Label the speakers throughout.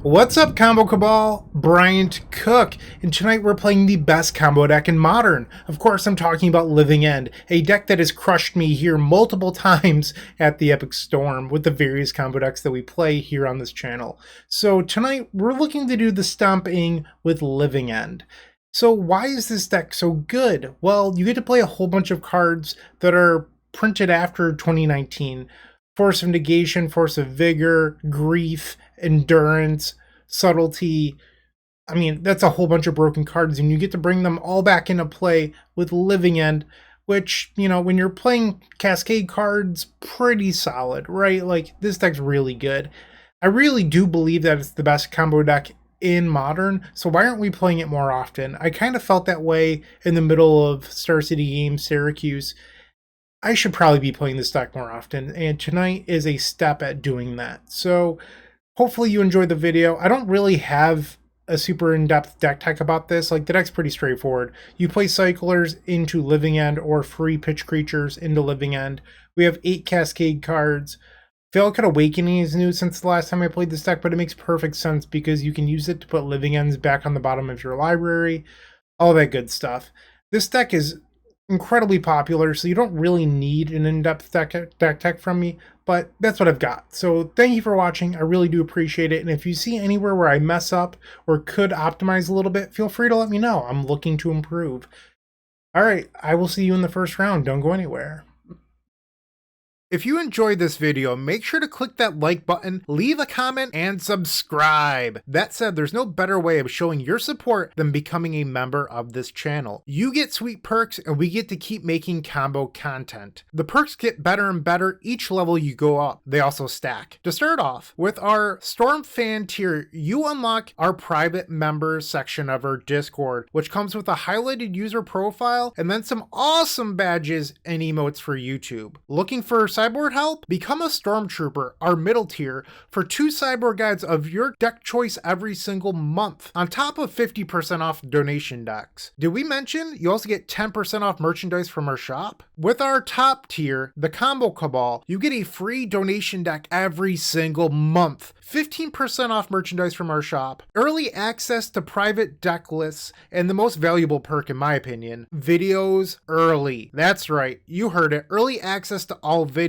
Speaker 1: What's up, Combo Cabal? Bryant Cook, and tonight we're playing the best combo deck in Modern. Of course, I'm talking about Living End, a deck that has crushed me here multiple times at the Epic Storm with the various combo decks that we play here on this channel. So tonight we're looking to do the stomping with Living End. So why is this deck so good? Well, you get to play a whole bunch of cards that are printed after 2019. Force of Negation, Force of Vigor, Grief, Endurance, Subtlety. I mean, that's a whole bunch of broken cards, and you get to bring them all back into play with Living End, which, you know, when you're playing Cascade cards, pretty solid, right? Like, this deck's really good. I really do believe that it's the best combo deck in Modern, so why aren't we playing it more often? I kind of felt that way in the middle of Star City Games Syracuse. I should probably be playing this deck more often, and tonight is a step at doing that. So hopefully you enjoyed the video. I don't really have a super in-depth deck tech about this. Like, the deck's pretty straightforward. You play Cyclers into Living End or free pitch creatures into Living End. We have 8 Cascade cards. Valakut Awakening is new since the last time I played this deck, but it makes perfect sense because you can use it to put Living Ends back on the bottom of your library. All that good stuff. This deck is incredibly popular, so you don't really need an in-depth deck tech from me, but that's what I've got. So thank you for watching. I really do appreciate it, and if you see anywhere where I mess up or could optimize a little bit, feel free to let me know. I'm looking to improve. All right, I will see you in the first round. Don't go anywhere. If you enjoyed this video, make sure to click that like button, leave a comment, and subscribe. That said, there's no better way of showing your support than becoming a member of this channel. You get sweet perks, and we get to keep making combo content. The perks get better and better each level you go up. They also stack. To start off, with our Storm Fan tier, you unlock our private members section of our Discord, which comes with a highlighted user profile and then some awesome badges and emotes for YouTube. Looking for sideboard help? Become a Stormtrooper, our middle tier, for 2 sideboard guides of your deck choice every single month, on top of 50% off donation decks. Did we mention you also get 10% off merchandise from our shop? With our top tier, the Combo Cabal, you get a free donation deck every single month, 15% off merchandise from our shop, early access to private deck lists, and the most valuable perk in my opinion, videos early. That's right, you heard it, early access to all videos.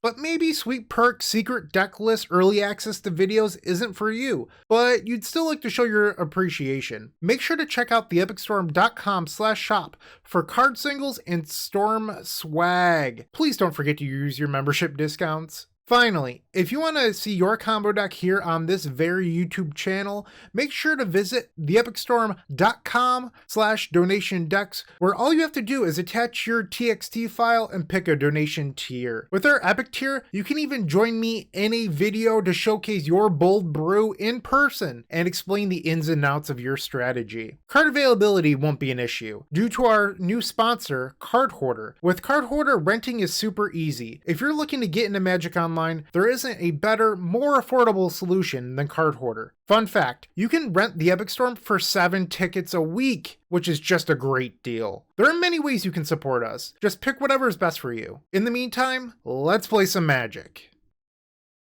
Speaker 1: But maybe sweet perk, secret deck list, early access to videos isn't for you, but you'd still like to show your appreciation. Make sure to check out theepicstorm.com/shop for card singles and Storm swag. Please don't forget to use your membership discounts. Finally, if you want to see your combo deck here on this very YouTube channel, make sure to visit theepicstorm.com/donation decks, where all you have to do is attach your TXT file and pick a donation tier. With our Epic tier, you can even join me in a video to showcase your bold brew in person and explain the ins and outs of your strategy. Card availability won't be an issue due to our new sponsor, Card Hoarder. With Card Hoarder, renting is super easy. If you're looking to get into Magic Online, there isn't a better, more affordable solution than Card Hoarder. Fun fact, you can rent the Epic Storm for 7 tickets a week, which is just a great deal. There are many ways you can support us. Just pick whatever is best for you. In the meantime, let's play some Magic.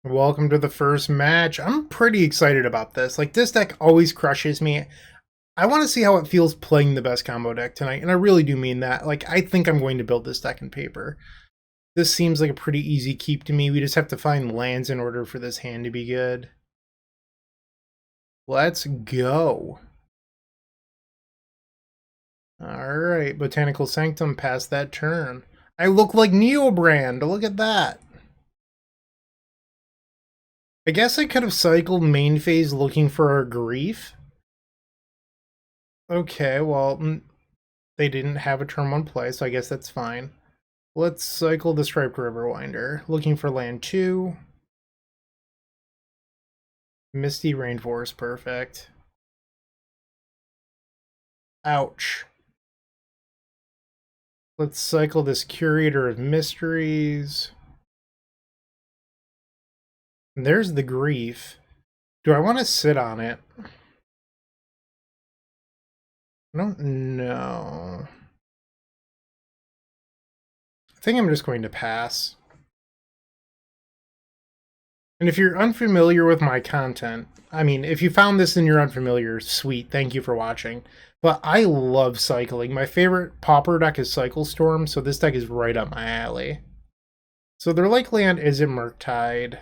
Speaker 1: Welcome to the first match. I'm pretty excited about this. Like, this deck always crushes me. I want to see how it feels playing the best combo deck tonight, and I really do mean that. Like, I think I'm going to build this deck in paper. This seems like a pretty easy keep to me. We just have to find lands in order for this hand to be good. Let's go. Alright, Botanical Sanctum passed that turn. I look like Neobrand, look at that. I guess I could have cycled main phase looking for a Grief. Okay, well, they didn't have a turn 1 play, so I guess that's fine. Let's cycle the Striped Riverwinder, looking for land 2. Misty Rainforest, perfect. Ouch. Let's cycle this Curator of Mysteries. And there's the Grief. Do I want to sit on it? I don't know. I think I'm just going to pass. And if you're unfamiliar with my content, I mean, if you found this and you're unfamiliar, sweet, thank you for watching. But I love cycling. My favorite pauper deck is Cycle Storm, so this deck is right up my alley. So their lake land isn't Murktide.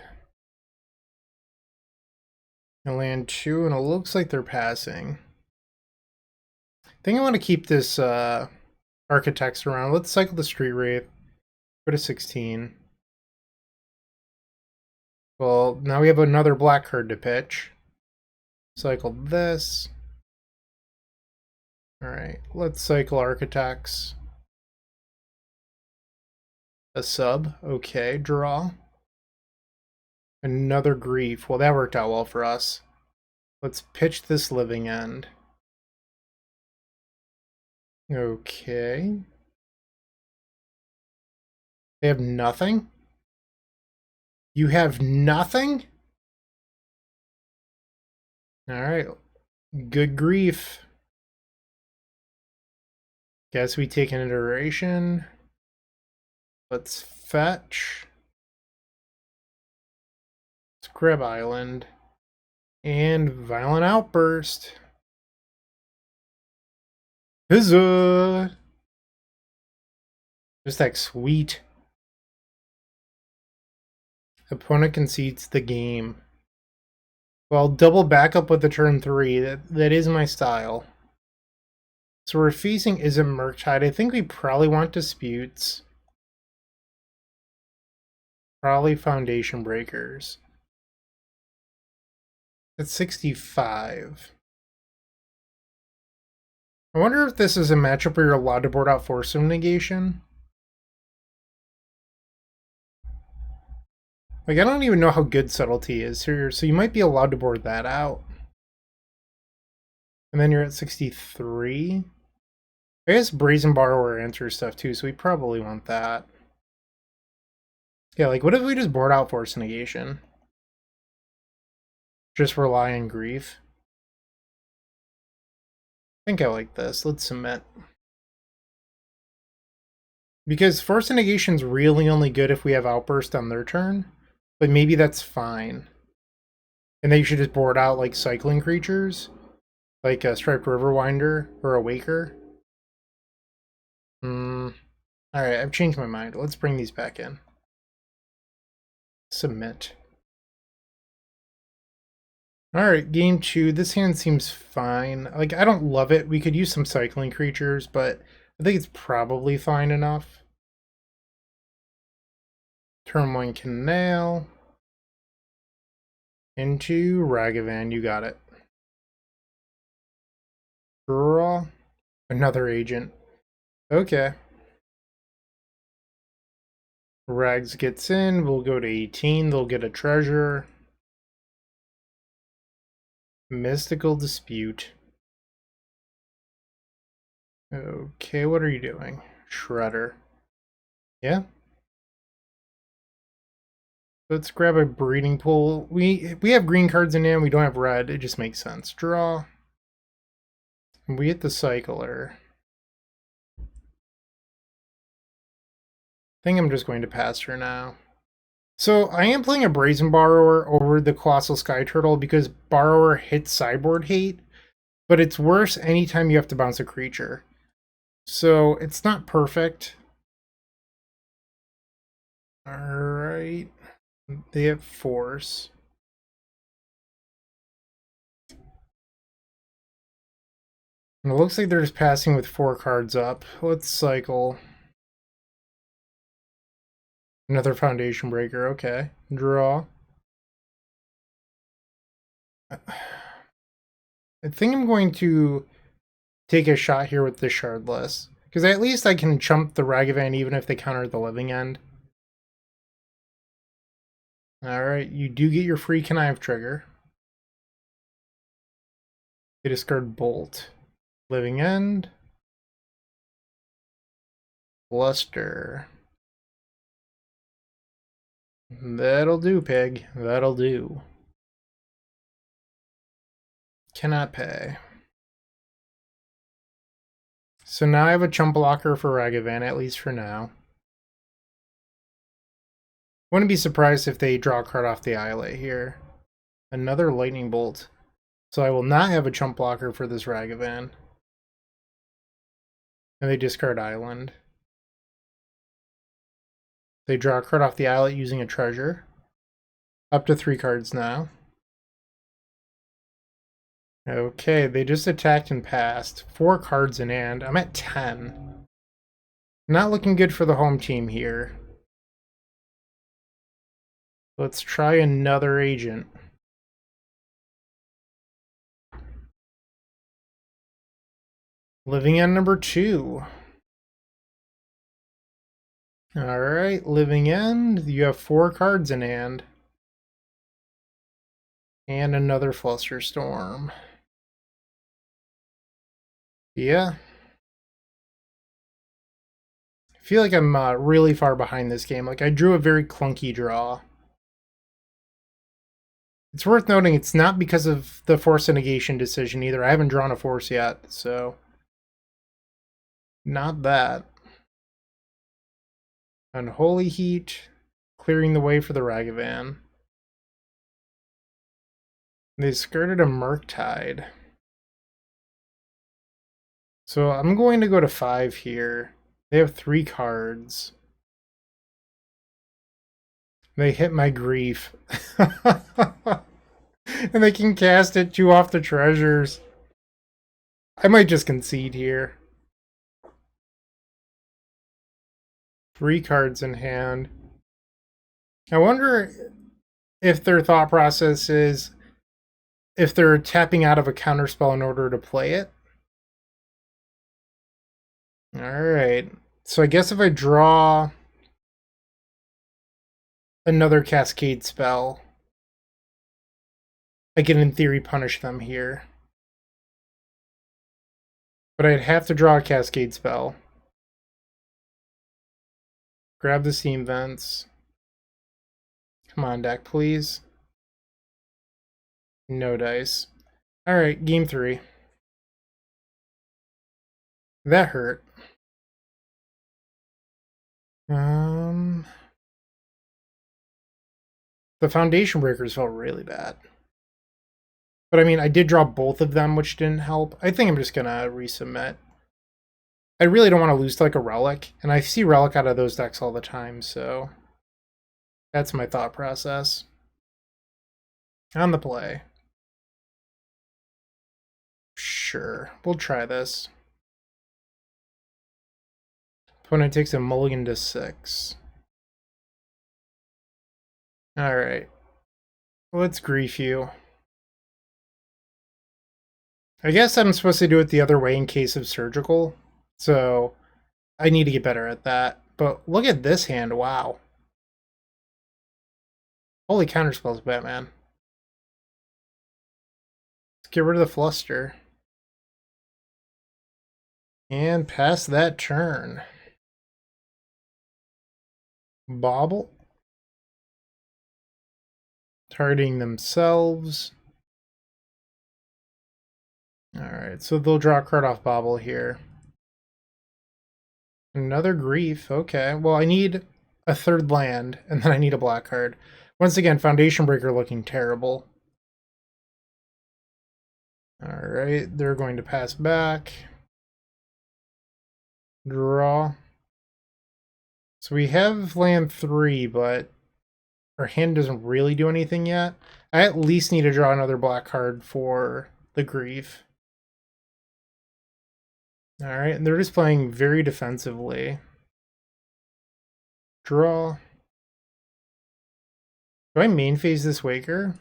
Speaker 1: And land 2, and it looks like they're passing. I think I want to keep this Architects around. Let's cycle the Street Wraith. Go to 16. Well, now we have another black card to pitch. Cycle this. Alright, let's cycle Architects. A sub. Okay, draw. Another Grief. Well, that worked out well for us. Let's pitch this Living End. Okay. They have nothing? You have nothing? Alright. Good grief. Guess we take an iteration. Let's fetch. Scrub Island. And Violent Outburst. Huzzah! Just like sweet. Opponent concedes the game. Well, double backup with the turn 3. That is my style. So we're facing Izzet Murktide. I think we probably want Disputes. Probably Foundation Breakers. That's 65. I wonder if this is a matchup where you're allowed to board out Force of Negation. Like, I don't even know how good Subtlety is here, so you might be allowed to board that out. And then you're at 63. I guess Brazen Borrower answers stuff too, so we probably want that. Yeah, like, what if we just board out Force Negation? Just rely on Grief. I think I like this. Let's submit. Because Force Negation's really only good if we have Outburst on their turn. But maybe that's fine. And then you should just board out, like, cycling creatures. Like a Striped Riverwinder or a Waker. Alright, I've changed my mind. Let's bring these back in. Submit. Alright, game 2. This hand seems fine. Like, I don't love it. We could use some cycling creatures, but I think it's probably fine enough. Turn 1 Canal. Into Ragavan, you got it. Draw. Another agent. Okay. Rags gets in, we'll go to 18, they'll get a treasure. Mystical Dispute. Okay, what are you doing? Shredder. Yeah? Let's grab a breeding pool. We have green cards in hand, we don't have red, it just makes sense. Draw. We hit the cycler. I think I'm just going to pass her now. So I am playing a Brazen Borrower over the Colossal Sky Turtle because Borrower hits sideboard hate, but it's worse anytime you have to bounce a creature. So it's not perfect. Alright. They have Force. And it looks like they're just passing with 4 cards up. Let's cycle. Another Foundation Breaker, okay. Draw. I think I'm going to take a shot here with the Shardless. Because at least I can chump the Ragavan even if they counter the Living End. Alright, you do get your free Connive trigger. They discard Bolt. Living End. Bluster. That'll do, pig. That'll do. Cannot pay. So now I have a chump blocker for Ragavan, at least for now. Wouldn't be surprised if they draw a card off the islet here. Another lightning bolt. So I will not have a chump blocker for this Ragavan. And they discard island. They draw a card off the islet using a treasure. Up to 3 cards now. Okay, they just attacked and passed. 4 cards in hand. I'm at 10. Not looking good for the home team here. Let's try another agent. Living End number 2. Alright, Living End. You have 4 cards in hand. And another Flusterstorm. Yeah. I feel like I'm really far behind this game. Like, I drew a very clunky draw. It's worth noting it's not because of the Force of Negation decision either. I haven't drawn a Force yet, so... Not that. Unholy Heat, clearing the way for the Ragavan. They skirted a Murktide. So I'm going to go to 5 here. They have 3 cards. They hit my grief. And they can cast it 2 off the treasures. I might just concede here. 3 cards in hand. I wonder if their thought process is if they're tapping out of a counterspell in order to play it. Alright. So I guess if I draw another Cascade spell, I can in theory punish them here. But I'd have to draw a Cascade spell. Grab the Steam Vents. Come on, deck, please. No dice. Alright, game 3. That hurt. The Foundation Breakers felt really bad. But I mean, I did draw both of them, which didn't help. I think I'm just gonna resubmit. I really don't want to lose to like a Relic, and I see Relic out of those decks all the time, so that's my thought process. On the play. Sure, we'll try this. Opponent takes a mulligan to 6. Alright. Let's grief you. I guess I'm supposed to do it the other way in case of surgical, so I need to get better at that. But look at this hand, wow. Holy counterspells, Batman. Let's get rid of the Fluster. And pass that turn. Bobble. Targeting themselves. Alright, so they'll draw a card off Bobble here. Another grief, okay. Well, I need a 3rd land, and then I need a black card. Once again, Foundation Breaker looking terrible. Alright, they're going to pass back. Draw. So we have land 3, but our hand doesn't really do anything yet. I at least need to draw another black card for the grief. Alright, and they're just playing very defensively. Draw. Do I main phase this Waker?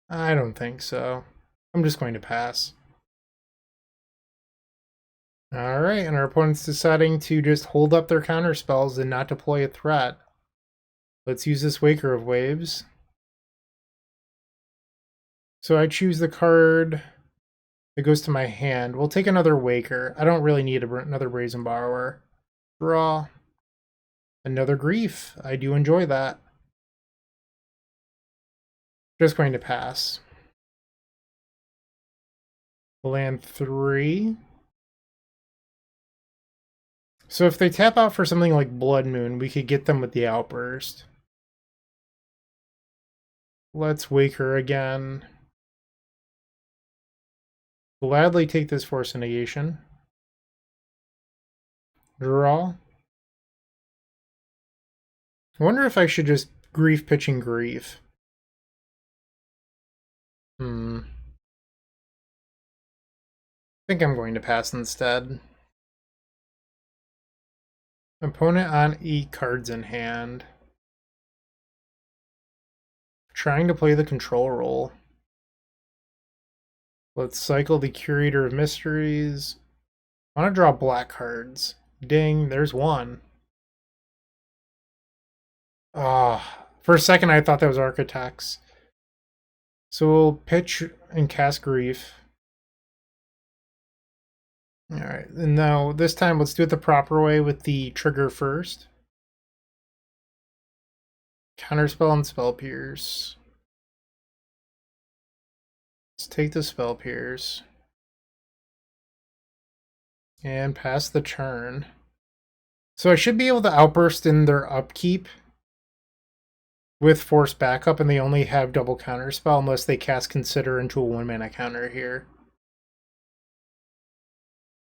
Speaker 1: I don't think so. I'm just going to pass. Alright, and our opponent's deciding to just hold up their counter spells and not deploy a threat. Let's use this Waker of Waves. So I choose the card that goes to my hand. We'll take another Waker. I don't really need another Brazen Borrower. Draw. Another Grief. I do enjoy that. Just going to pass. Land 3. So if they tap out for something like Blood Moon, we could get them with the Outburst. Let's wake her again. Gladly take this Force Negation. Draw. I wonder if I should just Grief pitching Grief. I think I'm going to pass instead. Opponent on 8 cards in hand. Trying to play the control role. Let's cycle the Curator of Mysteries. I want to draw black cards. Ding, there's one. Ah, for a second I thought that was Architects. So we'll pitch and cast Grief. Alright, and now this time let's do it the proper way with the trigger first. Counterspell and Spell Pierce. Let's take the Spell Pierce. And pass the turn. So I should be able to Outburst in their upkeep with Force Backup, and they only have double Counterspell unless they cast Consider into a 1-mana counter here.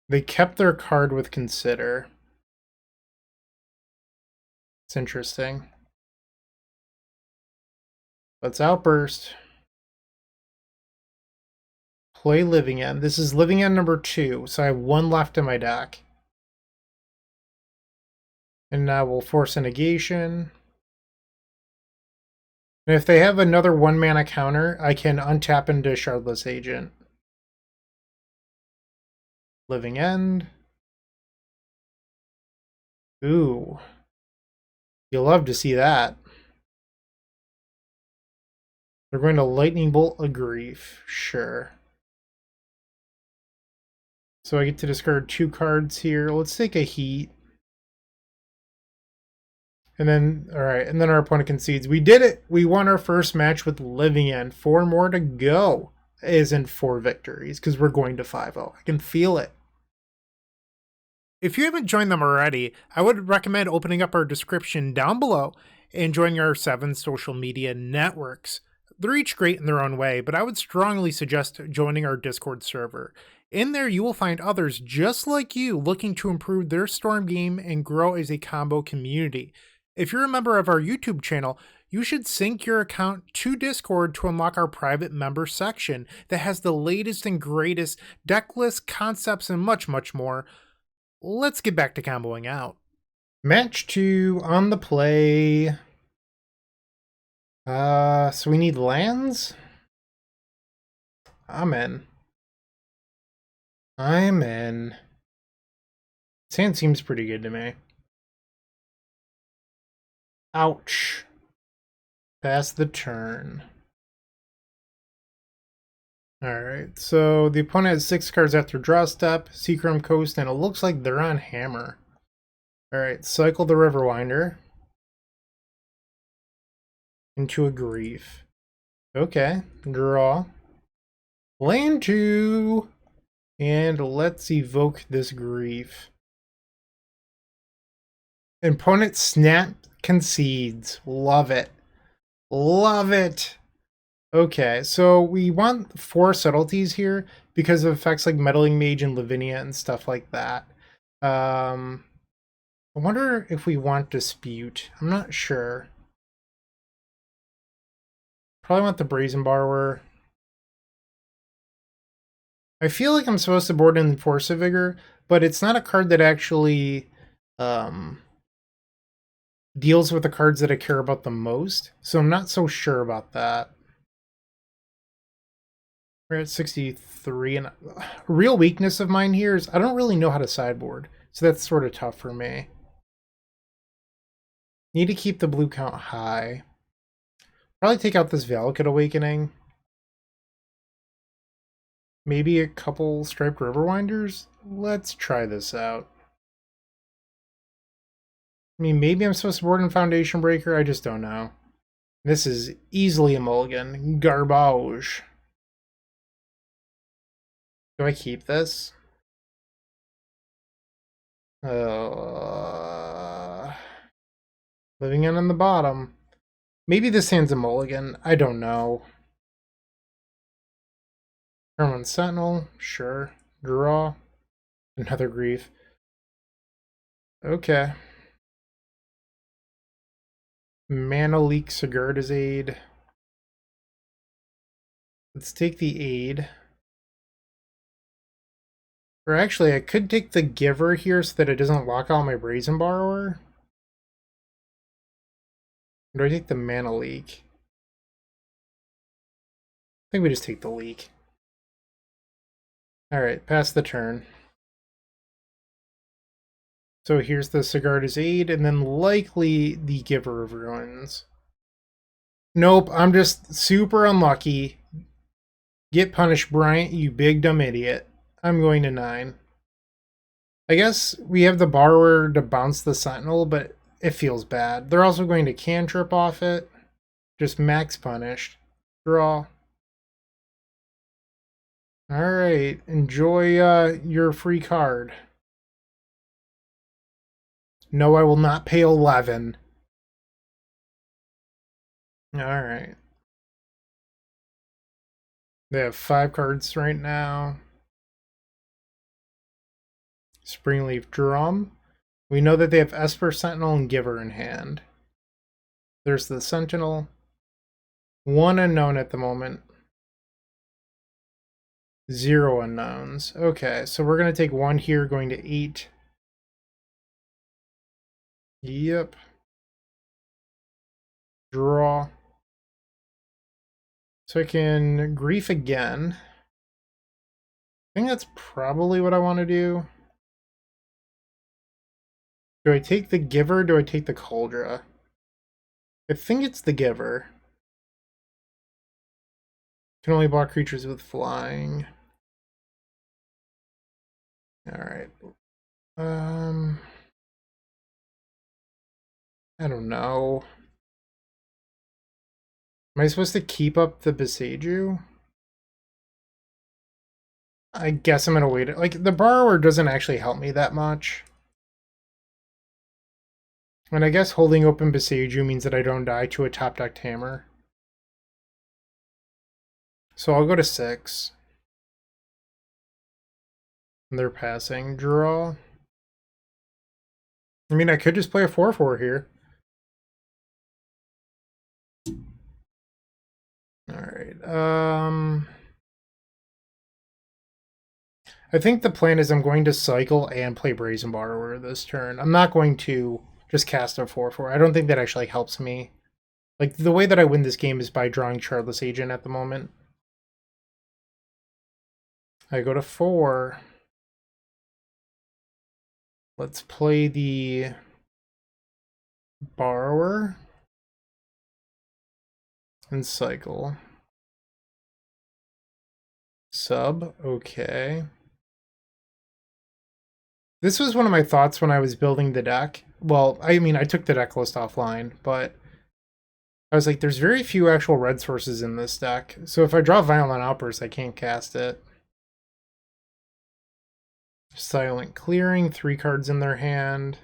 Speaker 1: They kept their card with Consider. It's interesting. Let's Outburst. Play Living End. This is Living End number 2, so I have 1 left in my deck. And now we'll force a negation. And if they have another 1-mana counter, I can untap into Shardless Agent. Living End. Ooh. You'll love to see that. They're going to Lightning Bolt a Grief. Sure. So I get to discard 2 cards here. Let's take a Heat. And then, alright, and then our opponent concedes. We did it! We won our first match with Living End. 4 more to go. Isn't 4 victories, because we're going to 5-0. I can feel it. If you haven't joined them already, I would recommend opening up our description down below and joining our 7 social media networks. They're each great in their own way, but I would strongly suggest joining our Discord server. In there, you will find others just like you looking to improve their Storm game and grow as a combo community. If you're a member of our YouTube channel, you should sync your account to Discord to unlock our private member section that has the latest and greatest deck lists, concepts, and much, much more. Let's get back to comboing out. Match 2 on the play. So we need lands? I'm in. This hand seems pretty good to me. Ouch. Pass the turn. Alright, so the opponent has 6 cards after draw step, Seachrome Coast, and it looks like they're on Hammer. Alright, cycle the Riverwinder into a Grief. Okay, draw. Land 2! And let's evoke this Grief. Opponent snap concedes. Love it. Love it! Okay, so we want 4 subtleties here because of effects like Meddling Mage and Lavinia and stuff like that. I wonder if we want Dispute. I'm not sure. Probably want the Brazen Borrower. I feel like I'm supposed to board in Force of Vigor, but it's not a card that actually deals with the cards that I care about the most, so I'm not so sure about that. We're at 63, and a real weakness of mine here is I don't really know how to sideboard, so that's sort of tough for me. Need to keep the blue count high. Probably take out this Valakut Awakening. Maybe a couple Striped Riverwinders? Let's try this out. I mean, maybe I'm supposed to board in Foundation Breaker, I just don't know. This is easily a mulligan. Garbage. Do I keep this? Living in on the bottom. Maybe this hand's a mulligan. I don't know. Turn on Sentinel. Sure. Draw. Another grief. Okay. Mana Leak Sigurda's Aid. Let's take the aid. Or actually, I could take the Giver here so that it doesn't lock out my Brazen Borrower. Or do I take the Mana Leak? I think we just take the Leak. Alright, pass the turn. So here's the Sigurda's Aid, and then likely the Giver of Ruins. Nope, I'm just super unlucky. Get punished, Bryant, you big dumb idiot. I'm going to 9. I guess we have the Borrower to bounce the Sentinel, but it feels bad. They're also going to cantrip off it. Just max punished. Draw. Alright, enjoy your free card. No, I will not pay 11. Alright. They have 5 cards right now. Springleaf Drum. We know that they have Esper, Sentinel, and Giver in hand. There's the Sentinel. 1 unknown at the moment. 0 unknowns. Okay, so we're going to take 1 here, going to 8. Yep. Draw. So I can grief again. I think that's probably what I want to do. Do I take the Giver or do I take the Cauldra? I think it's the Giver. Can only block creatures with flying. Alright. I don't know. Am I supposed to keep up the Beseiju? I guess I'm gonna wait. Like, the Borrower doesn't actually help me that much. And I guess holding open Beseiju means that I don't die to a top-decked hammer. So I'll go to 6. And they're passing. Draw. I mean, I could just play a 4/4 here. Alright, I think the plan is I'm going to cycle and play Brazen Borrower this turn. I'm not going to just cast a 4/4. I don't think that actually helps me. Like, the way that I win this game is by drawing Shardless Agent at the moment. I go to 4. Let's play the Borrower. And cycle. Sub, okay. This was one of my thoughts when I was building the deck. Well, I mean, I took the deck list offline, but I was like, there's very few actual red sources in this deck. So if I draw Violent Outburst, I can't cast it. Silent Clearing, 3 cards in their hand.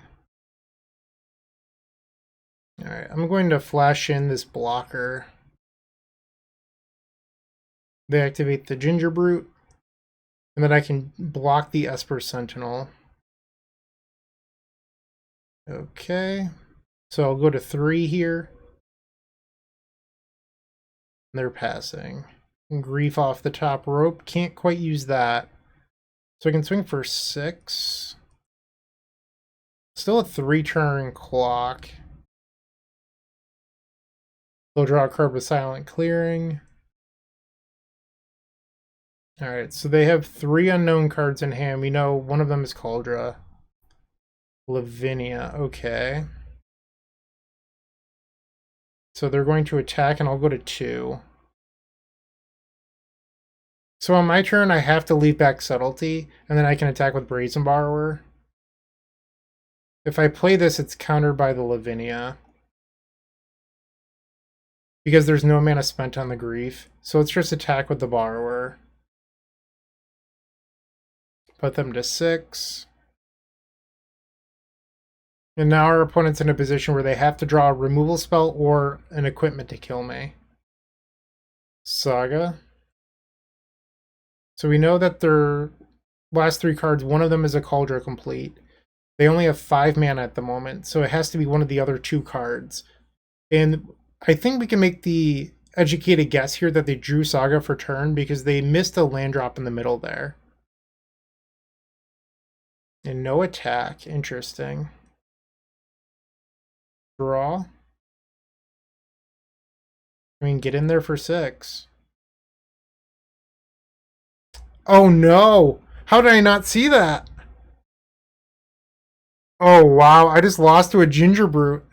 Speaker 1: Alright, I'm going to flash in this blocker. They activate the Ginger Brute, and then I can block the Esper Sentinel. Okay, so I'll go to 3 here. They're passing. Grief off the top rope, can't quite use that. So I can swing for 6. Still a 3-turn clock. They'll draw a card with Silent Clearing. Alright, so they have 3 unknown cards in hand. We know one of them is Cauldra. Lavinia, okay. So they're going to attack, and I'll go to 2. So on my turn, I have to leave back Subtlety, and then I can attack with Brazen Borrower. If I play this, it's countered by the Lavinia. Because there's no mana spent on the Grief. So let's just attack with the Borrower. Put them to 6. And now our opponent's in a position where they have to draw a removal spell or an equipment to kill me. Saga. So we know that their last 3 cards, one of them is a Cauldron Complete. They only have 5 mana at the moment, so it has to be one of the other 2 cards. And I think we can make the educated guess here that they drew Saga for turn because they missed a land drop in the middle there. And no attack. Interesting. Draw. I mean, get in there for 6. Oh no! How did I not see that? Oh wow, I just lost to a Ginger Brute.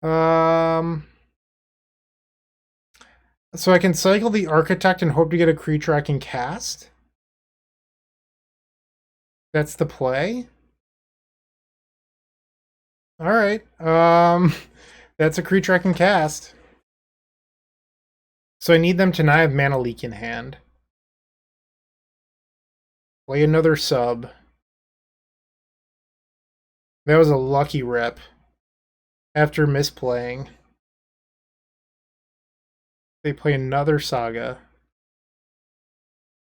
Speaker 1: So I can cycle the Architect and hope to get a creature I can cast? That's the play? Alright, that's a creature I can cast. So I need them to not have Mana Leak in hand. Play another sub. That was a lucky rip. After misplaying. They play another Saga.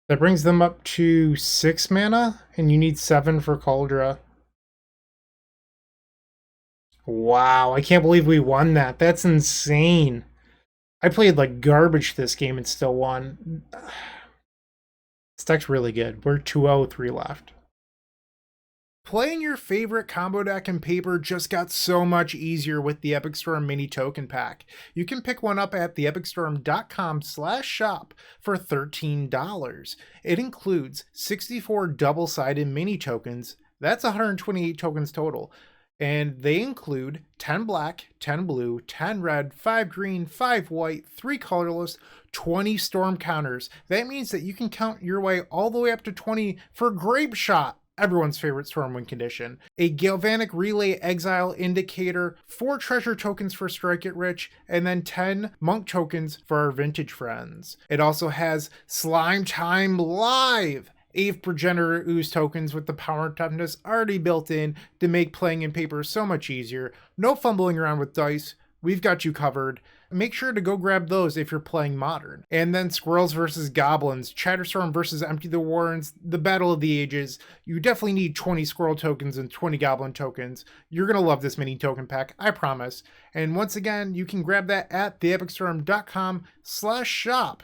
Speaker 1: That brings them up to 6 mana, and you need 7 for Cauldron. Wow, I can't believe we won that. That's insane. I played like garbage this game and still won. This deck's really good. We're 2-0, 3 left. Playing your favorite combo deck in paper just got so much easier with the Epic Storm Mini Token Pack. You can pick one up at theepicstorm.com/shop for $13. It includes 64 double-sided mini tokens. That's 128 tokens total. And they include 10 black, 10 blue, 10 red, 5 green, 5 white, 3 colorless, 20 storm counters. That means that you can count your way all the way up to 20 for Grape Shot, everyone's favorite Stormwind condition, a Galvanic Relay Exile Indicator, 4 treasure tokens for Strike It Rich, and then 10 monk tokens for our vintage friends. It also has Slime Time Live, Ave Progenitor Ooze tokens with the power and toughness already built in to make playing in paper so much easier. No fumbling around with dice. We've got you covered. Make sure to go grab those if you're playing Modern. And then Squirrels versus Goblins, Chatterstorm versus Empty the Warrens, the Battle of the Ages. You definitely need 20 Squirrel tokens and 20 Goblin tokens. You're going to love this mini token pack, I promise. And once again, you can grab that at theepicstorm.com/shop.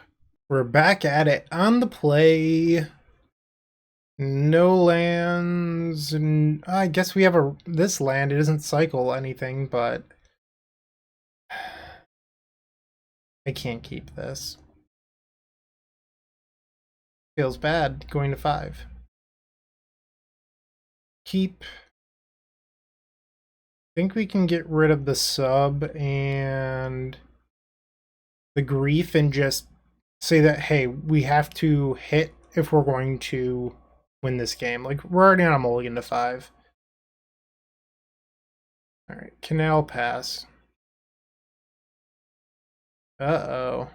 Speaker 1: We're back at it on the play. No lands. And I guess we have this land. It doesn't cycle anything, but I can't keep this. Feels bad going to 5. Keep. Think we can get rid of the sub and the grief and just say that, hey, we have to hit if we're going to win this game. Like, we're already on a mulligan to 5. Alright, Canal Pass. Uh-oh.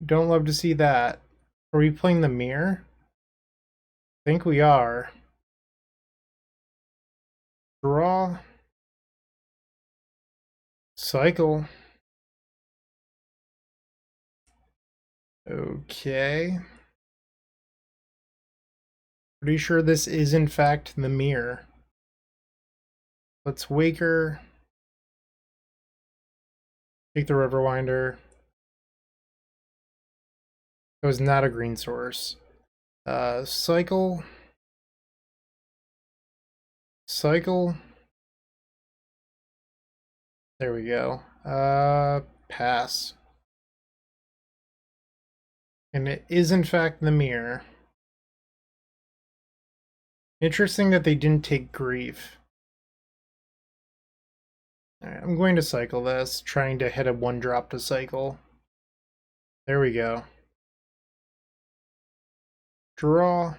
Speaker 1: Don't love to see that. Are we playing the mirror? I think we are. Draw. Cycle. Okay. Pretty sure this is in fact the mirror. Let's Waker. Take the Riverwinder. It was not a green source. Cycle. Cycle. There we go. Pass. And it is in fact the mirror. Interesting that they didn't take grief. Alright, I'm going to cycle this, trying to hit a 1-drop to cycle. There we go. Draw.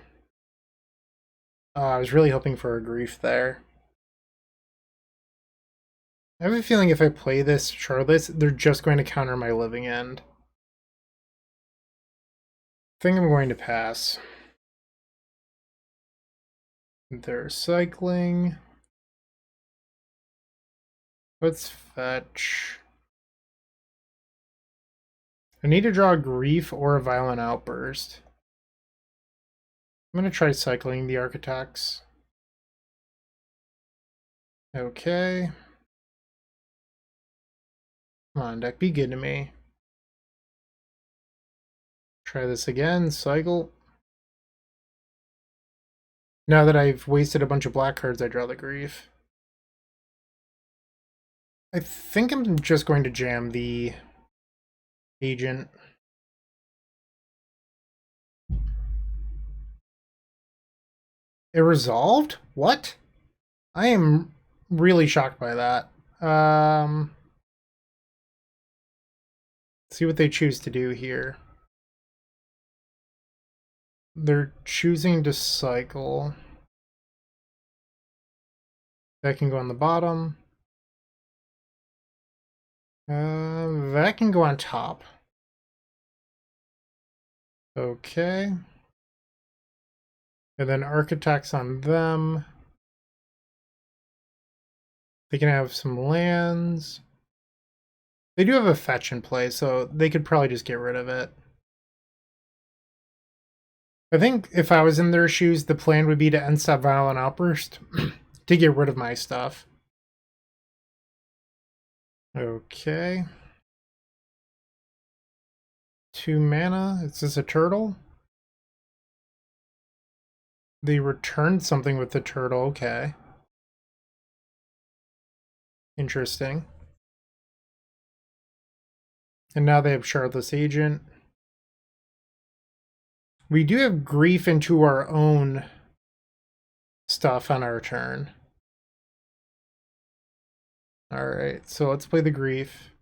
Speaker 1: Oh, I was really hoping for a grief there. I have a feeling if I play this Shardless, they're just going to counter my Living End. I think I'm going to pass. They're cycling. Let's fetch. I need to draw a Grief or a Violent Outburst. I'm going to try cycling the Architects. Okay. Come on, deck, be good to me. Try this again, cycle. Now that I've wasted a bunch of black cards, I draw the Grief. I think I'm just going to jam the Agent. It resolved? What? I am really shocked by that. See what they choose to do here. They're choosing to cycle. That can go on the bottom. That can go on top. Okay. And then Architects on them. They can have some lands. They do have a fetch in play, so they could probably just get rid of it. I think if I was in their shoes, the plan would be to end step Violent Outburst to get rid of my stuff. Okay. 2 mana. Is this a turtle? They returned something with the turtle. Okay. Interesting. And now they have Shardless Agent. We do have Grief into our own stuff on our turn. Alright, so let's play the Grief.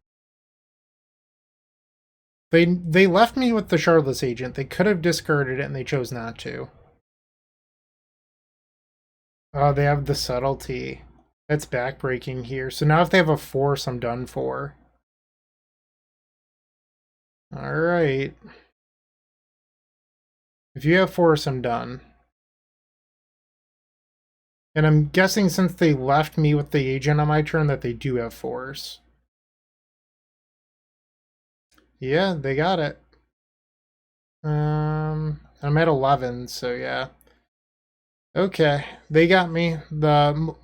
Speaker 1: They left me with the Shardless Agent. They could have discarded it and they chose not to. Oh, they have the Subtlety. That's backbreaking here. So now if they have a force, I'm done for. Alright. If you have force, I'm done. And I'm guessing since they left me with the agent on my turn that they do have force. Yeah, they got it. I'm at 11, so yeah. Okay, they got me. The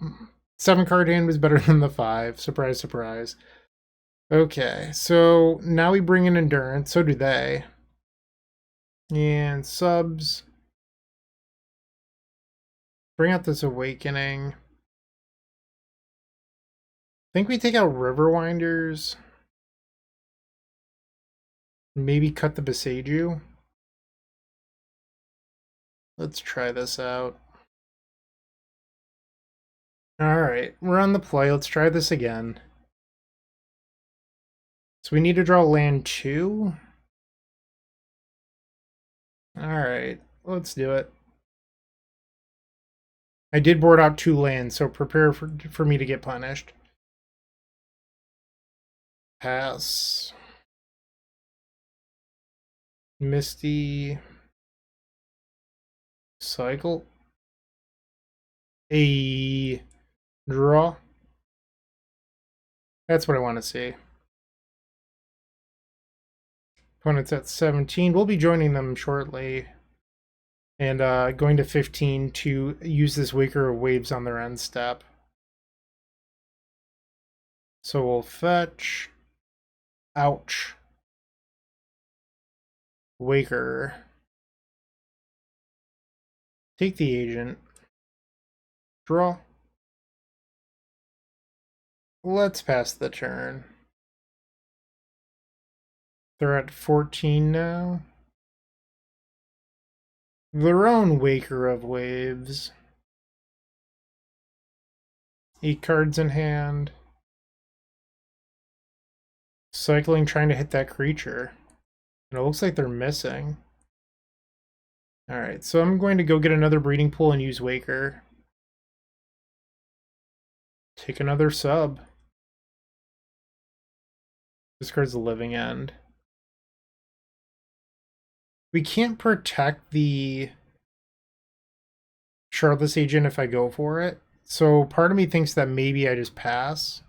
Speaker 1: 7 card hand was better than the 5. Surprise, surprise. Okay, so now we bring in Endurance. So do they. And subs. Bring out this Awakening. I think we take out Riverwinders. Maybe cut the Beseiju. Let's try this out. Alright, we're on the play. Let's try this again. So we need to draw land 2. Alright, let's do it. I did board out 2 lands, so prepare for me to get punished. Pass. Misty. Cycle. A draw. That's what I want to see. Opponent's at 17. We'll be joining them shortly. And going to 15 to use this Waker of Waves on their end step. So we'll fetch. Ouch. Waker. Take the agent. Draw. Let's pass the turn. They're at 14 now. Their own Waker of Waves. 8 cards in hand. Cycling, trying to hit that creature. And it looks like they're missing. Alright, so I'm going to go get another breeding pool and use Waker. Take another sub. This card's the Living End. We can't protect the Shardless agent if I go for it. So part of me thinks that maybe I just pass.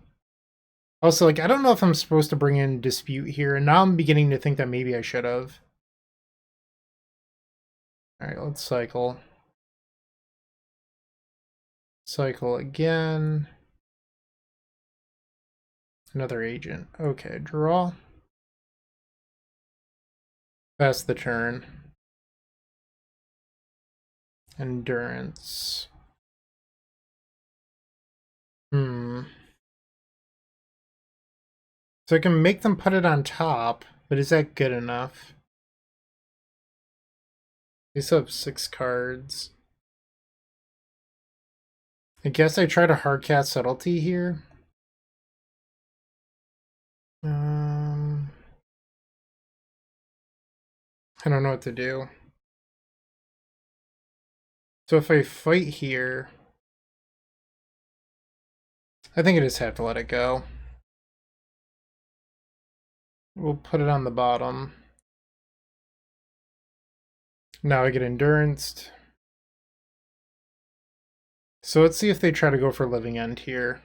Speaker 1: Also, like, I don't know if I'm supposed to bring in Dispute here, and now I'm beginning to think that maybe I should have. Alright, let's cycle. Cycle again. Another agent. Okay, draw. Pass the turn. Endurance. So I can make them put it on top, but is that good enough? They still have 6 cards. I guess I try to hardcast Subtlety here. I don't know what to do. So if I fight here, I think I just have to let it go. We'll put it on the bottom. Now I get Enduranced. So let's see if they try to go for Living End here.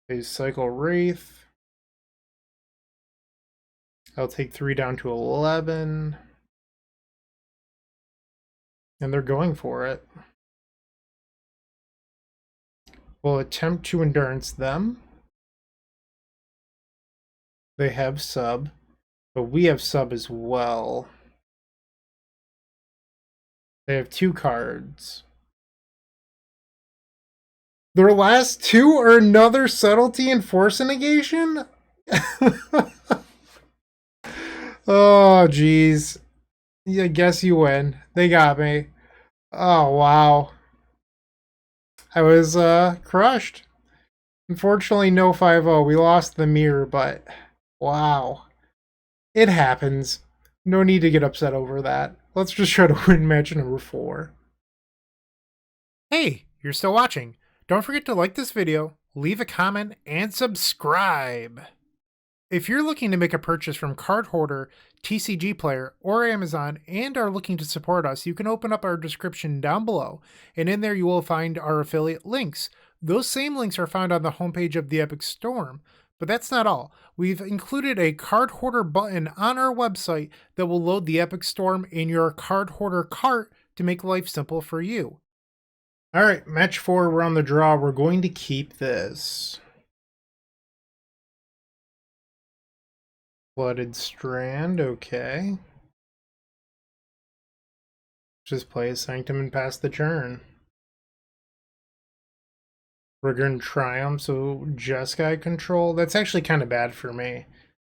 Speaker 1: They cycle Wraith. I'll take 3 down to 11. And they're going for it. We'll attempt to Endurance them. They have sub, but we have sub as well. They have 2 cards. Their last 2 are another Subtlety and Force Negation? Oh, jeez. I guess you win. They got me. Oh, wow. I was crushed. Unfortunately, no 5-0. We lost the mirror, but wow. It happens. No need to get upset over that. Let's just try to win match number 4. Hey, you're still watching. Don't forget to like this video, leave a comment, and subscribe. If you're looking to make a purchase from Card Hoarder, TCG Player, or Amazon and are looking to support us, you can open up our description down below, and in there you will find our affiliate links. Those same links are found on the homepage of the Epic Storm. But that's not all. We've included a Card Hoarder button on our website that will load the Epic Storm in your Card Hoarder cart to make life simple for you. Alright, match 4, we're on the draw. We're going to keep this. Flooded Strand, okay. Just play a Sanctum and pass the turn. Rigor and Triumph, so Jeskai Control. That's actually kind of bad for me.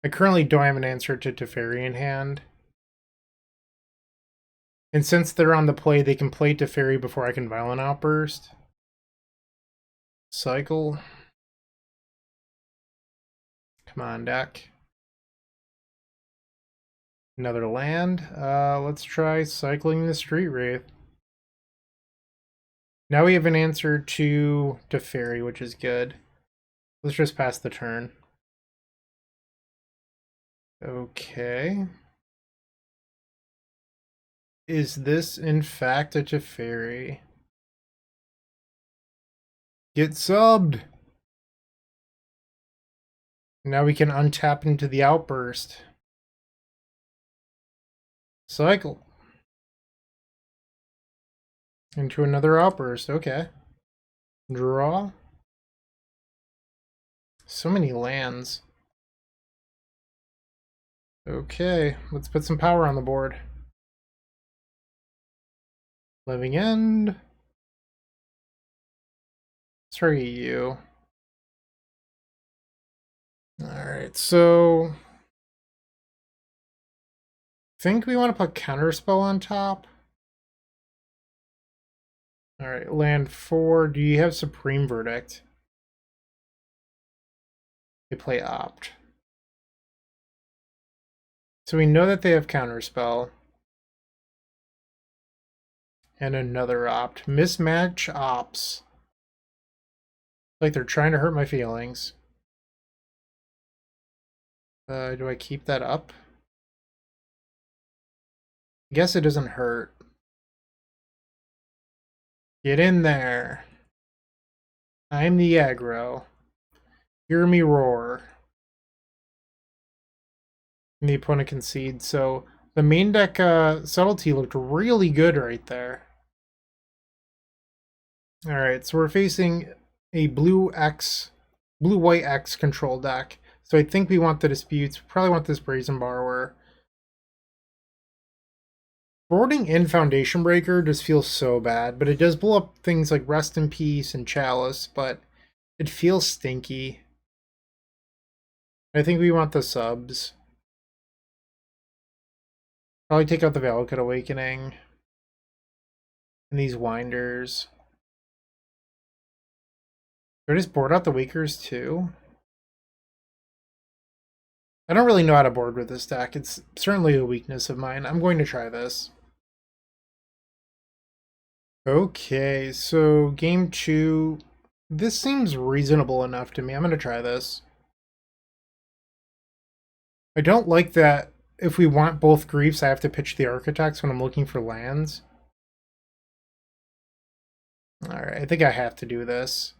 Speaker 1: I currently don't have an answer to Teferi in hand. And since they're on the play, they can play Teferi before I can Violent Outburst. Cycle. Come on, deck. Another land. Let's try cycling the Street Wraith. Now we have an answer to Teferi, which is good. Let's just pass the turn. Okay. Is this in fact a Teferi? Get subbed! Now we can untap into the Outburst. Cycle. Into another Outburst, okay. Draw. So many lands. Okay, let's put some power on the board. Living End. Let's target you. Alright, so I think we want to put Counterspell on top. Alright, land 4. Do you have Supreme Verdict? They play Opt. So we know that they have Counterspell. And another Opt. Mismatch Ops. Like they're trying to hurt my feelings. Do I keep that up? I guess it doesn't hurt. Get in there. I'm the aggro. Hear me roar. And the opponent concedes. So the main deck Subtlety looked really good right there. Alright, so we're facing a blue-white X control deck. So I think we want the disputes. We probably want this Brazen Borrower. Boarding in Foundation Breaker just feels so bad, but it does blow up things like Rest in Peace and Chalice, but it feels stinky. I think we want the subs. Probably take out the Valakut Awakening. And these Winders. Do I just board out the Wakers too? I don't really know how to board with this deck. It's certainly a weakness of mine. I'm going to try this. Okay, so game 2. This seems reasonable enough to me. I'm going to try this. I don't like that if we want both Griefs, I have to pitch the Architects when I'm looking for lands. Alright, I think I have to do this.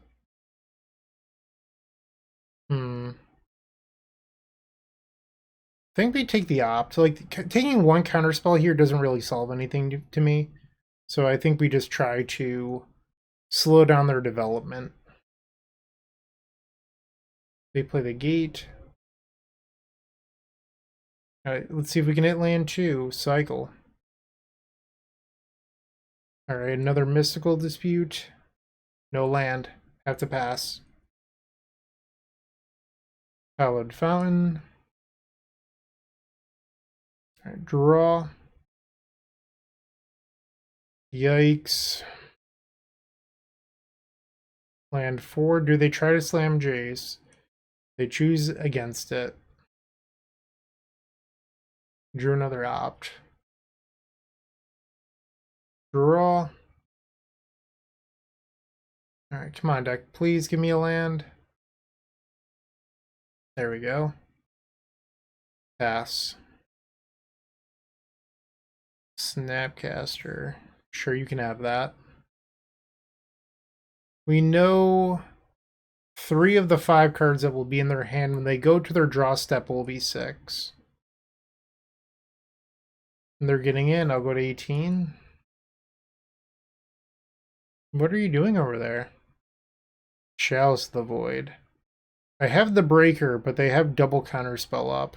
Speaker 1: I think we take the opt. Like, taking one counterspell here doesn't really solve anything to me. So I think we just try to slow down their development. They play the gate. Alright, let's see if we can hit land 2. Cycle. Alright, another mystical dispute. No land. Have to pass. Hallowed Fountain. Alright, draw. Yikes. Land 4. Do they try to slam Jace? They choose against it. Drew another opt. Draw. Alright, come on, deck. Please give me a land. There we go. Pass. Snapcaster. Sure, you can have that. We know 3 of the 5 cards that will be in their hand when they go to their draw step will be 6. And they're getting in. I'll go to 18. What are you doing over there? Chalice the Void. I have the Breaker, but they have double counterspell up.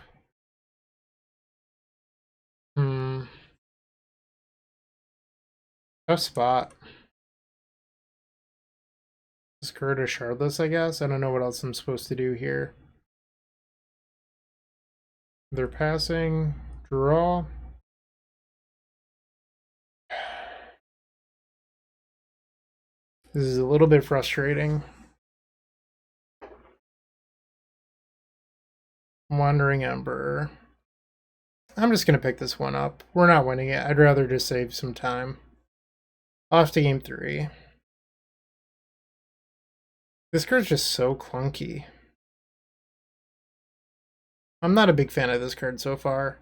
Speaker 1: Tough spot. Discard a Shardless, I guess. I don't know what else I'm supposed to do here. They're passing. Draw. This is a little bit frustrating. Wandering Emperor. I'm just going to pick this one up. We're not winning it. I'd rather just save some time. Off to game 3. This card's just so clunky. I'm not a big fan of this card so far.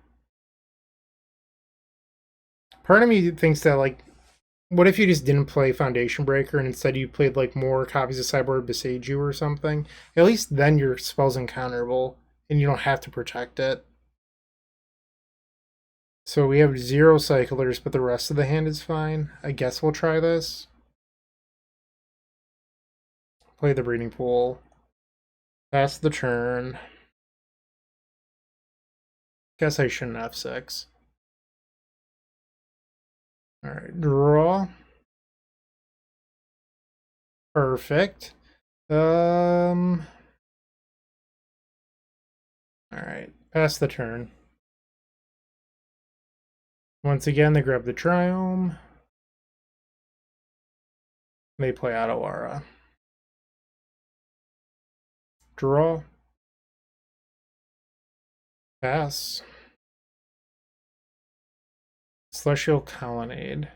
Speaker 1: Part of me thinks that, like, what if you just didn't play Foundation Breaker and instead you played, like, more copies of Cyborg Besage You or something? At least then your spell's uncounterable, and you don't have to protect it. So we have 0 cyclers, but the rest of the hand is fine. I guess we'll try this. Play the Breeding Pool. Pass the turn. Guess I shouldn't have 6. Alright, draw. Perfect. Alright, pass the turn. Once again, they grab the Triome. They play Adawara. Draw. Pass. Celestial Colonnade.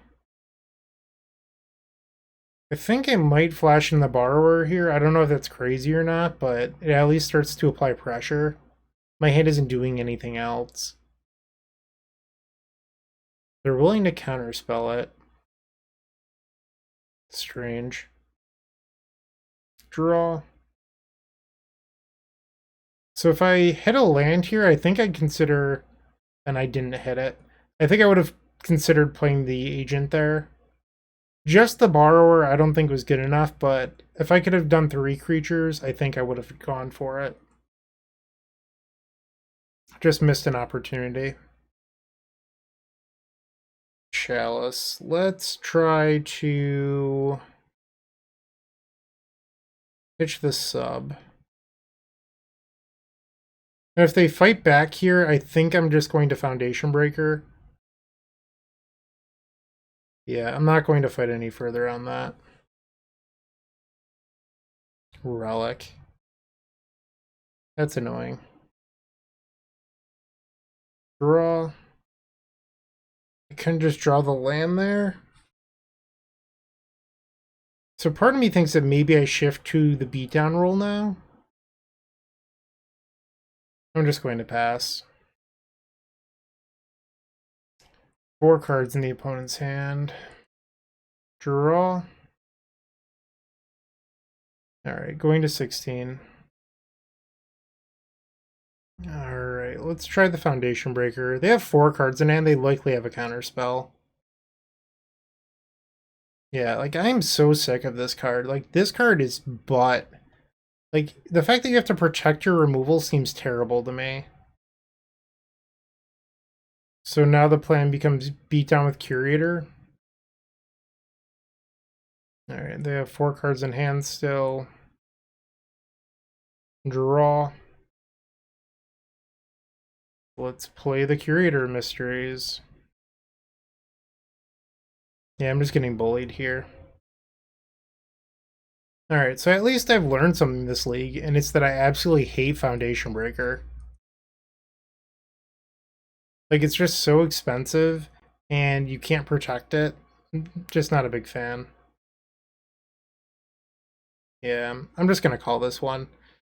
Speaker 1: I think I might flash in the Borrower here. I don't know if that's crazy or not, but it at least starts to apply pressure. My hand isn't doing anything else. They're willing to counterspell it. Strange. Draw. So if I hit a land here, I think I'd consider, and I didn't hit it, I think I would have considered playing the agent there. Just the borrower I don't think was good enough, but if I could have done 3 creatures, I think I would have gone for it. Just missed an opportunity. Chalice. Let's try to pitch the sub. And if they fight back here, I think I'm just going to Foundation Breaker. Yeah, I'm not going to fight any further on that. Relic. That's annoying. Draw. I couldn't just draw the land there. So part of me thinks that maybe I shift to the beatdown roll now. I'm just going to pass. 4 cards in the opponent's hand. Draw. Alright, going to 16. Alright, let's try the Foundation Breaker. They have 4 cards in hand, they likely have a counter spell. Yeah, like, I'm so sick of this card. Like, this card is butt. Like, the fact that you have to protect your removal seems terrible to me. So now the plan becomes beat down with Curator. Alright, they have 4 cards in hand still. Draw. Let's play the Curator Mysteries. Yeah, I'm just getting bullied here. Alright, so at least I've learned something in this league, and it's that I absolutely hate Foundation Breaker. Like, it's just so expensive, and you can't protect it. Just not a big fan. Yeah, I'm just gonna call this one.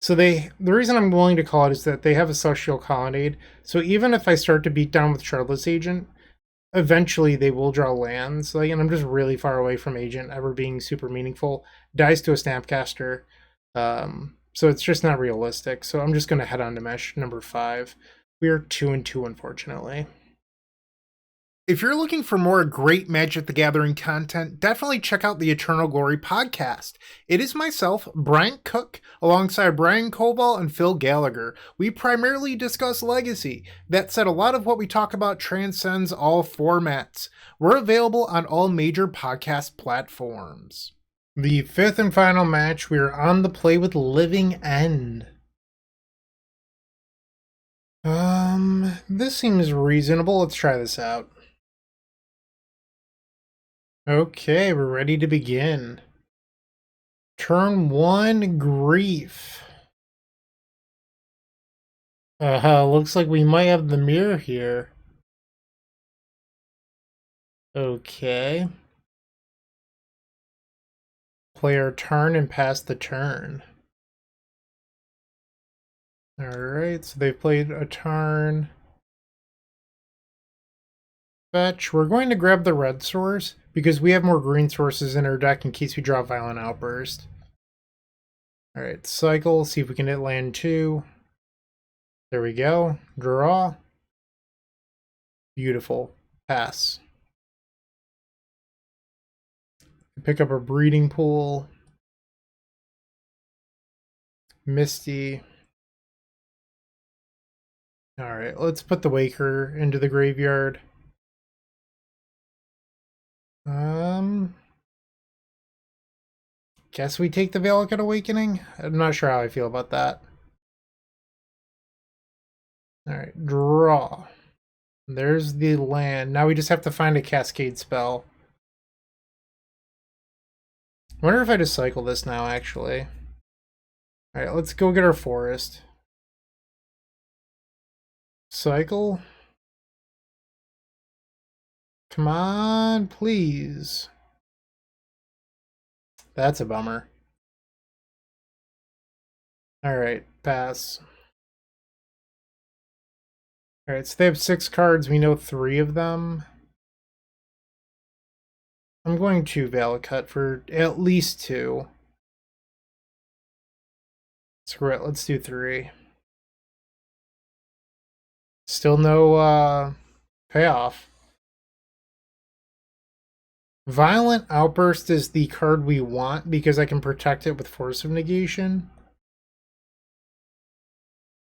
Speaker 1: So the reason I'm willing to call it is that they have a Celestial Colonnade, so even if I start to beat down with Shardless Agent, eventually they will draw lands. Like, and I'm just really far away from Agent ever being super meaningful. Dies to a Snapcaster, so it's just not realistic. So I'm just gonna head on to mesh number 5. We are 2-2, unfortunately. If you're looking for more great Magic the Gathering content, definitely check out the Eternal Glory podcast. It is myself, Bryant Cook, alongside Brian Koval and Phil Gallagher. We primarily discuss Legacy. That said, a lot of what we talk about transcends all formats. We're available on all major podcast platforms. The 5th and final match, we are on the play with Living End. This seems reasonable. Let's try this out. Okay, we're ready to begin. Turn 1, Grief. Looks like we might have the mirror here. Okay. Play our turn and pass the turn. Alright, so they've played a turn. Fetch. We're going to grab the red source because we have more green sources in our deck in case we draw Violent Outburst. Alright, cycle, see if we can hit land 2. There we go. Draw. Beautiful. Pass. Pick up a Breeding Pool. Misty. Alright, let's put the Waker into the graveyard. Guess we take the Valakut Awakening? I'm not sure how I feel about that. Alright, draw. There's the land. Now we just have to find a Cascade spell. I wonder if I just cycle this now, actually. Alright, let's go get our forest. Cycle. Come on, please. That's a bummer. Alright, pass. Alright, so they have 6 cards. We know 3 of them. I'm going to Valid Cut for at least 2. Screw it, let's do 3. Still no payoff. Violent Outburst is the card we want because I can protect it with Force of Negation.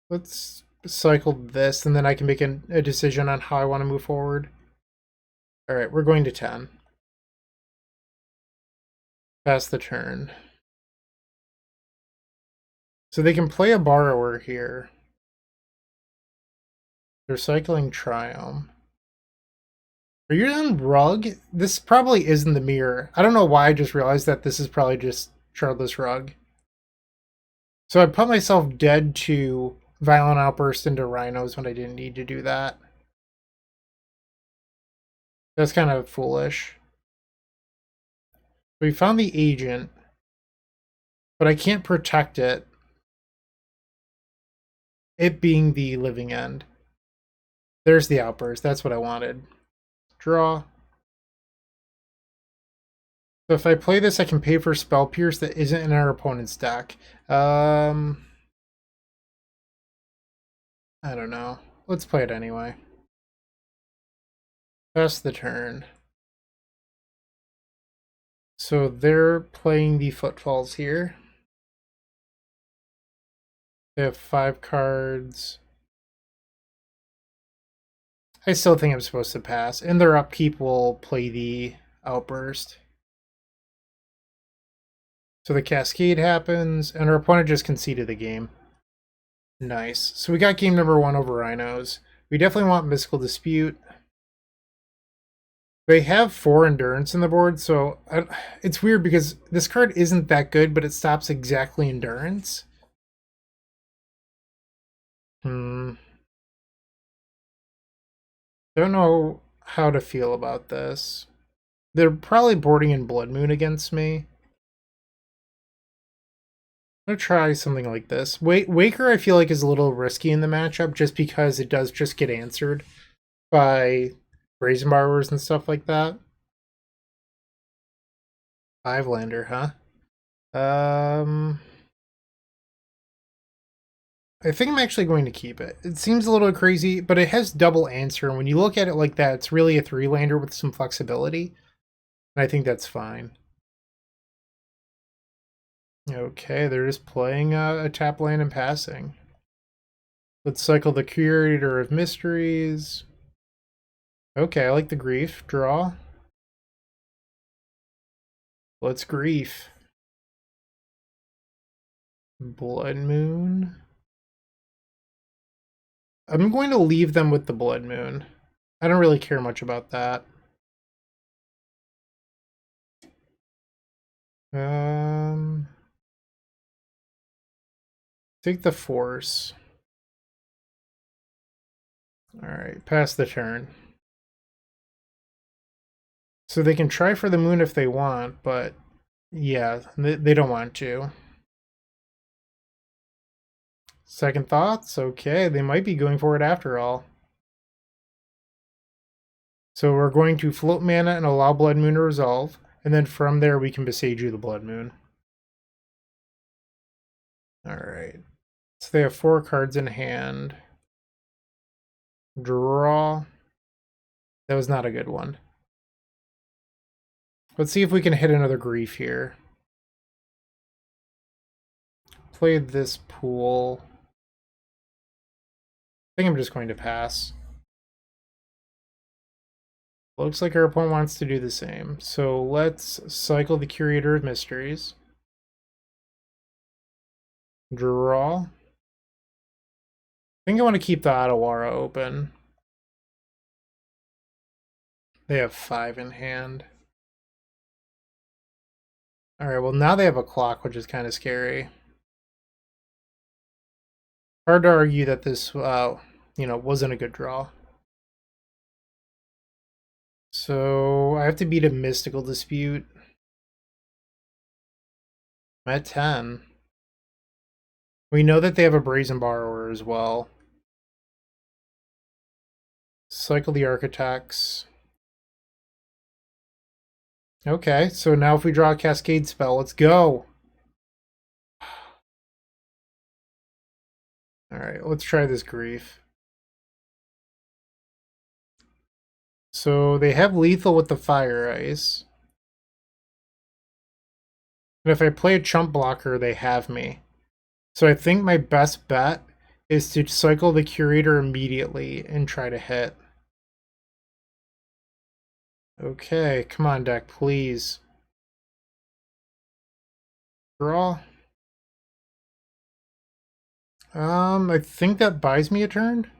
Speaker 1: Let's cycle this, and then I can make a decision on how I want to move forward. Alright, we're going to 10. Pass the turn. So they can play a Borrower here. They're cycling Triumph. Are you on Rug? This probably isn't the mirror. I don't know why I just realized that this is probably just Shardless Rug. So I put myself dead to Violent Outburst into Rhinos when I didn't need to do that. That's kind of foolish. We found the agent, but I can't protect it. It being the living end. There's the Outburst. That's what I wanted. Draw. So if I play this, I can pay for Spell Pierce that isn't in our opponent's deck. I don't know. Let's play it anyway. Pass the turn. So they're playing the Footfalls here. They have 5 cards. I still think I'm supposed to pass. And their upkeep will play the Outburst. So the Cascade happens, and our opponent just conceded the game. Nice. So we got game number 1 over Rhinos. We definitely want Mystical Dispute. They have 4 Endurance in the board, so it's weird because this card isn't that good, but it stops exactly Endurance. Don't know how to feel about this. They're probably boarding in Blood Moon against me. I'm gonna try something like this. Waker I feel like is a little risky in the matchup just because it does just get answered by Brazen Borrowers and stuff like that. 5-lander, huh? I think I'm actually going to keep it. It seems a little crazy, but it has double answer, and when you look at it like that, it's really a 3-lander with some flexibility. And I think that's fine. Okay, they're just playing a tap land and passing. Let's cycle the Curator of Mysteries. Okay, I like the Grief. Draw. Let's Grief. Blood Moon. I'm going to leave them with the Blood Moon. I don't really care much about that. Take the Force. Alright, pass the turn. So they can try for the moon if they want, but yeah, they don't want to. Second thoughts? Okay, they might be going for it after all. So we're going to float mana and allow Blood Moon to resolve, and then from there we can Beseiju the Blood Moon. Alright. So they have 4 cards in hand. Draw. That was not a good one. Let's see if we can hit another Grief here. Played this pool. I think I'm just going to pass. Looks like our opponent wants to do the same. So let's cycle the Curator of Mysteries. Draw. I think I want to keep the Otawara open. They have 5 in hand. Alright, well now they have a clock, which is kind of scary. Hard to argue that this, wasn't a good draw. So I have to beat a Mystical Dispute. I'm at 10. We know that they have a Brazen Borrower as well. Cycle the Architects. Okay, so now if we draw a Cascade spell, let's go. Alright, let's try this Grief. So they have lethal with the Fire Ice. And if I play a chump blocker, they have me. So I think my best bet is to cycle the Curator immediately and try to hit. Okay, come on, deck, please. Draw. I think that buys me a turn.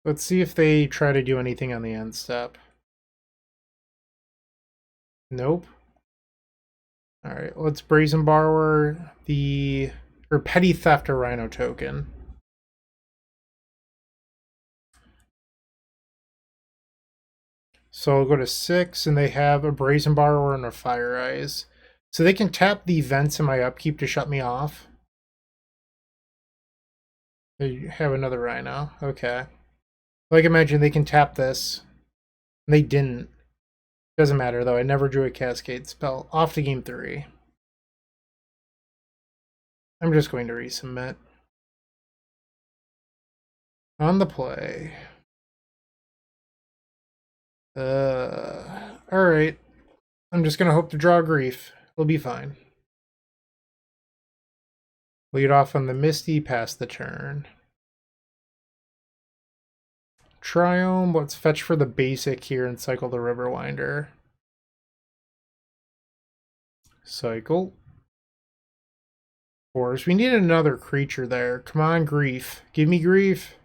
Speaker 1: Let's see if they try to do anything on the end step. Nope. Alright, let's Brazen Borrower the... or Petty Theft a Rhino token. So I'll go to 6, and they have a Brazen Borrower and a Fire Eyes. So they can tap the vents in my upkeep to shut me off. They have another Rhino. Okay. Like, imagine they can tap this. And they didn't. Doesn't matter, though. I never drew a Cascade spell. Off to game 3. I'm just going to resubmit. On the play. Alright. I'm just going to hope to draw Grief. We'll be fine. Lead off on the Misty, pass the turn. Triome, let's fetch for the basic here and cycle the Riverwinder. Cycle. Force. We need another creature there. Come on, Grief. Give me Grief.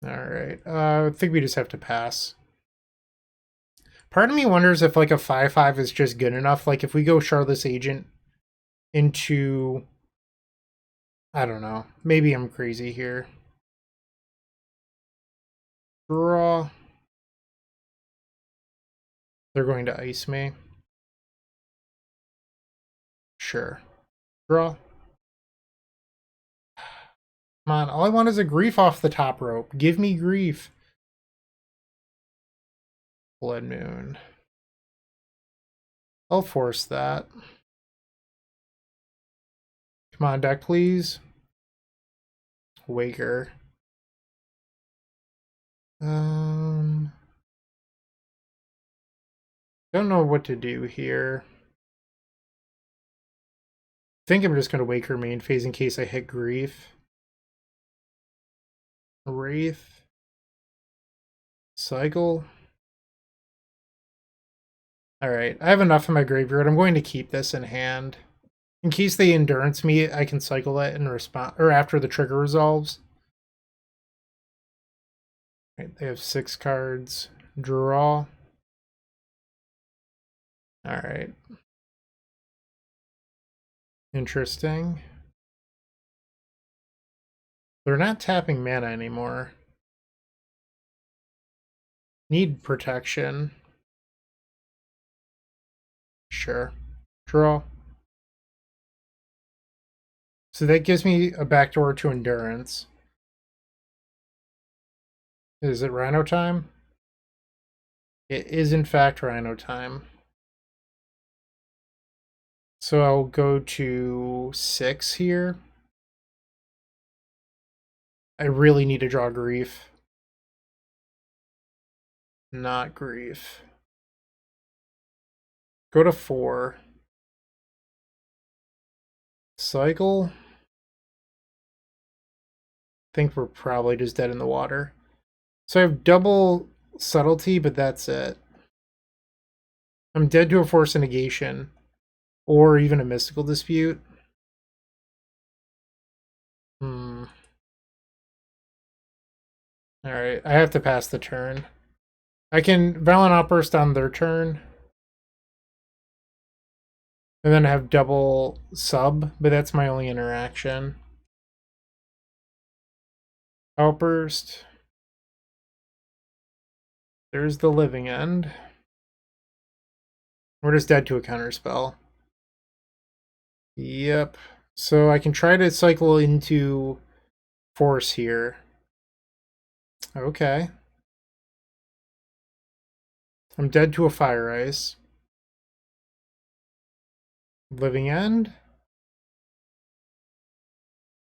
Speaker 1: Alright. I think we just have to pass. Part of me wonders if like a 5/5 is just good enough. Like if we go Shardless Agent into... I don't know. Maybe I'm crazy here. Draw. They're going to ice me. Sure. Draw. Come on, all I want is a Grief off the top rope. Give me Grief. Blood Moon. I'll force that. Come on, deck, please. Waker. Don't know what to do here. I think I'm just going to Waker main phase in case I hit Grief. Wraith. Cycle. Alright, I have enough in my graveyard. I'm going to keep this in hand. In case they endurance me, I can cycle it in response or after the trigger resolves. Right, they have 6 cards. Draw. Alright. Interesting. They're not tapping mana anymore. Need protection. Sure. Draw. So that gives me a backdoor to endurance. Is it Rhino time? It is in fact Rhino time. So I'll go to 6 here. I really need to draw Grief. Not Grief. Go to 4. Cycle. Think we're probably just dead in the water. So I have double Subtlety, but that's it. I'm dead to a Force of Negation. Or even a Mystical Dispute. Alright, I have to pass the turn. I can Valiant Outburst on their turn. And then have double sub, but that's my only interaction. Outburst. There's the Living End. We're just dead to a counterspell. Yep. So I can try to cycle into Force here. Okay. I'm dead to a fire ice. Living end.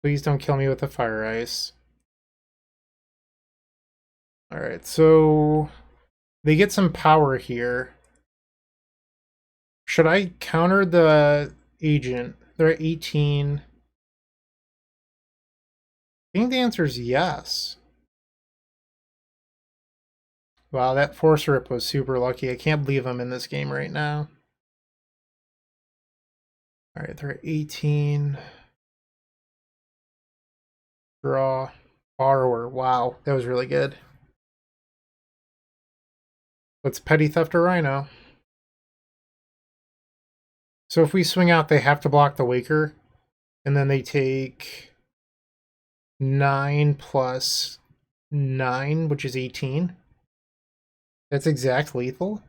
Speaker 1: Please don't kill me with a fire ice. Alright, so they get some power here. Should I counter the agent? They're at 18. I think the answer is yes. Wow, that force rip was super lucky. I can't believe I'm in this game right now. Alright, they're at 18. Draw. Borrower. Wow, that was really good. Let's petty theft a Rhino. So if we swing out, they have to block the Waker. And then they take 9 plus 9, which is 18. That's exact lethal.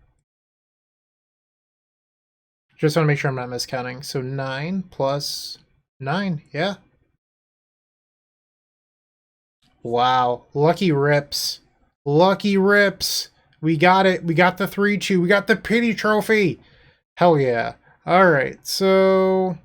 Speaker 1: Just want to make sure I'm not miscounting. So 9 plus 9, yeah. Wow, lucky rips. Lucky rips. We got it. We got the 3-2. We got the pity trophy. Hell yeah. Alright, so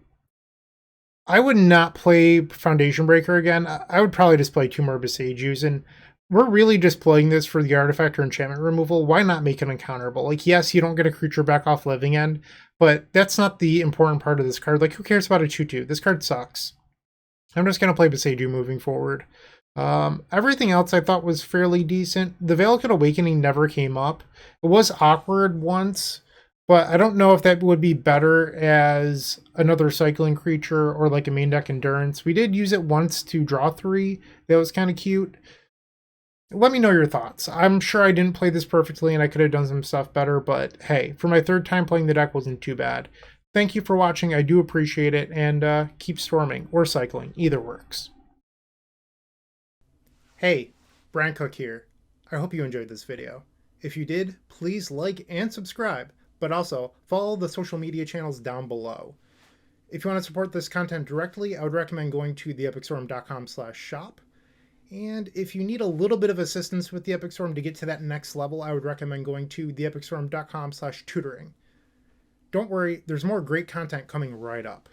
Speaker 1: I would not play Foundation Breaker again. I would probably just play 2 more Besagus, and we're really just playing this for the artifact or enchantment removal. Why not make it uncounterable? Like, yes, you don't get a creature back off Living End, but that's not the important part of this card. Like, who cares about a 2-2? This card sucks. I'm just going to play Besaiju moving forward. Everything else I thought was fairly decent. The Veilcoat Awakening never came up. It was awkward once, but I don't know if that would be better as another cycling creature or like a main deck endurance. We did use it once to draw 3. That was kind of cute. Let me know your thoughts. I'm sure I didn't play this perfectly and I could have done some stuff better, but hey, for my 3rd time playing the deck wasn't too bad. Thank you for watching. I do appreciate it, and keep storming or cycling. Either works. Hey, Bryant Cook here. I hope you enjoyed this video. If you did, please like and subscribe, but also follow the social media channels down below. If you want to support this content directly, I would recommend going to theepicstorm.com/shop. And if you need a little bit of assistance with the Epic Storm to get to that next level, I would recommend going to theepicstorm.com/tutoring. Don't worry, there's more great content coming right up.